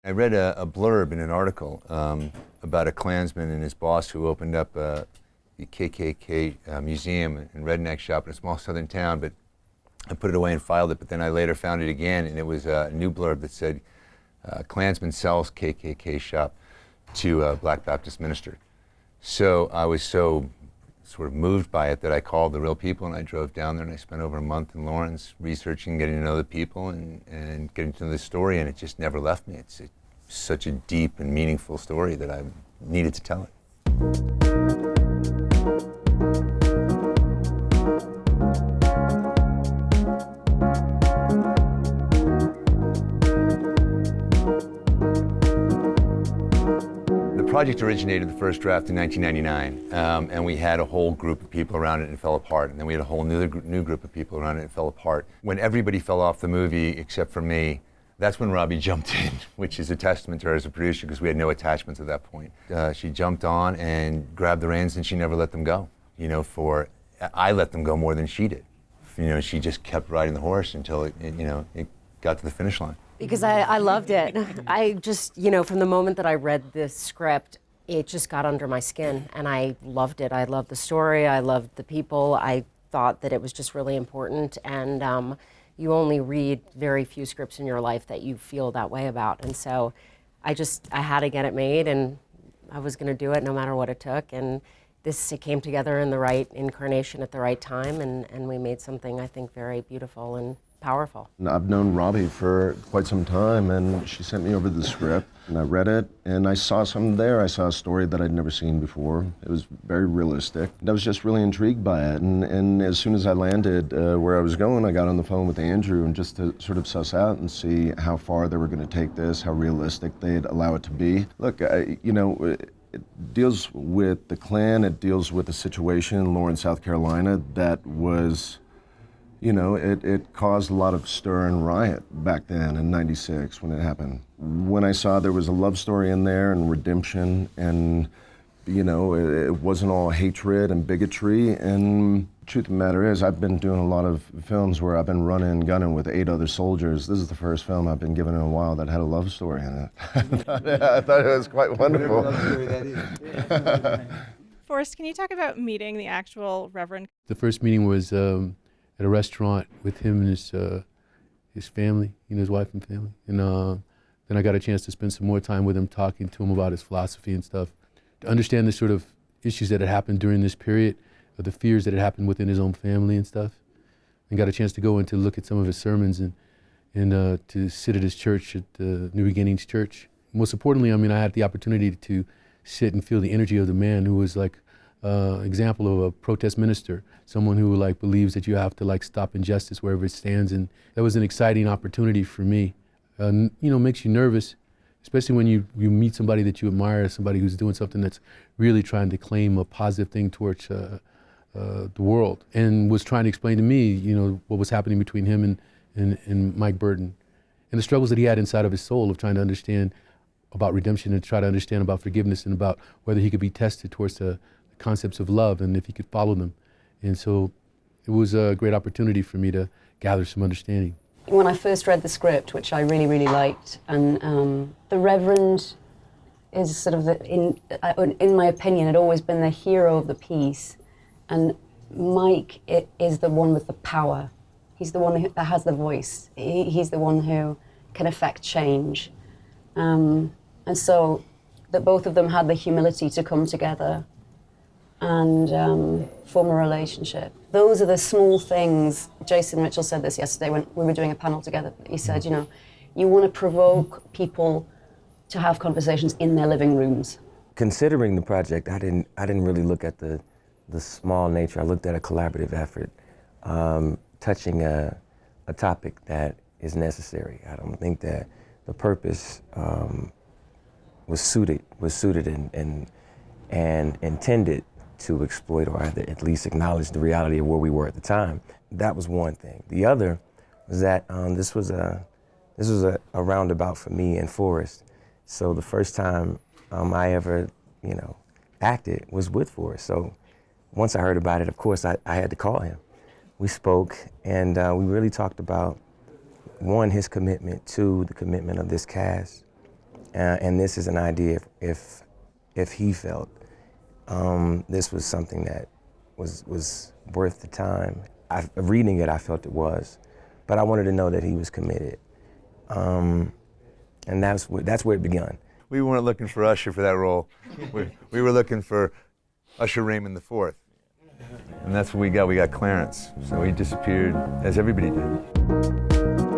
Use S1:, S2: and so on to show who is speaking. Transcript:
S1: I read a blurb in an article about a Klansman and his boss who opened up the KKK museum and redneck shop in a small southern town, but I put it away and filed it, but then I later found it again, and it was a new blurb that said, Klansman sells KKK shop to a Black Baptist minister. So I was so sort of moved by it that I called the real people, and I drove down there, and I spent over a month in Lawrence researching, getting to know the people, and getting to know the story, and it just never left me. It's such a deep and meaningful story that I needed to tell it. The project originated the first draft in 1999, and we had a whole group of people around it and it fell apart. And then we had a whole new group of people around it and it fell apart. When everybody fell off the movie except for me, that's when Robbie jumped in, which is a testament to her as a producer because we had no attachments at that point. She jumped on and grabbed the reins and she never let them go. You know, I let them go more than she did. You know, she just kept riding the horse until it got to the finish line.
S2: Because I loved it. I just, from the moment that I read this script, it just got under my skin and I loved it. I loved the story, I loved the people. I thought that it was just really important, and you only read very few scripts in your life that you feel that way about. And so I had to get it made, and I was gonna do it no matter what it took. And it came together in the right incarnation at the right time, and we made something I think very beautiful and powerful.
S3: I've known Robbie for quite some time, and she sent me over the script, and I read it, and I saw something there. I saw a story that I'd never seen before. It was very realistic. I was just really intrigued by it, and as soon as I landed where I was going, I got on the phone with Andrew, and just to sort of suss out and see how far they were going to take this, how realistic they'd allow it to be. Look, it deals with the Klan, it deals with a situation in Lawrence, South Carolina that was, it caused a lot of stir and riot back then in '96 when it happened. When I saw there was a love story in there and redemption and, it wasn't all hatred and bigotry. And the truth of the matter is, I've been doing a lot of films where I've been running and gunning with 8 other soldiers. This is the first film I've been given in a while that had a love story in it. I thought it was quite wonderful.
S4: Whatever love story that is.
S5: Forrest, can you talk about meeting the actual Reverend?
S6: The first meeting was at a restaurant with him and his family, his wife and family. And then I got a chance to spend some more time with him, talking to him about his philosophy and stuff, to understand the sort of issues that had happened during this period, or the fears that had happened within his own family and stuff. And got a chance to go and to look at some of his sermons and to sit at his church, at the New Beginnings Church. Most importantly, I had the opportunity to sit and feel the energy of the man who was like example of a protest minister, someone who believes that you have to stop injustice wherever it stands. And that was an exciting opportunity for me. Makes you nervous, especially when you meet somebody that you admire, somebody who's doing something that's really trying to claim a positive thing towards the world, and was trying to explain to me, what was happening between him and Mike Burton, and the struggles that he had inside of his soul of trying to understand about redemption and try to understand about forgiveness and about whether he could be tested towards the concepts of love and if he could follow them. And so it was a great opportunity for me to gather some understanding.
S7: When I first read the script, which I really, really liked, and the Reverend is sort of, in my opinion, had always been the hero of the piece, and Mike is the one with the power. He's the one that has the voice. He's the one who can affect change. And so that both of them had the humility to come together and form a relationship. Those are the small things. Jason Mitchell said this yesterday when we were doing a panel together. He said, you want to provoke people to have conversations in their living rooms.
S8: Considering the project, I didn't really look at the small nature. I looked at a collaborative effort, touching a topic that is necessary. I don't think that the purpose was suited and intended to exploit or at least acknowledge the reality of where we were at the time. That was one thing. The other was that this was a roundabout for me and Forrest. So the first time I ever, acted was with Forrest. So once I heard about it, of course, I had to call him. We spoke, and we really talked about, one, his commitment, two, the commitment of this cast, And this is an idea if he felt this was something that was worth the time. Reading it, I felt it was, but I wanted to know that he was committed, and that's where it began.
S1: We weren't looking for Usher for that role. We were looking for Usher Raymond IV. And that's what we got. We got Clarence. So he disappeared, as everybody did.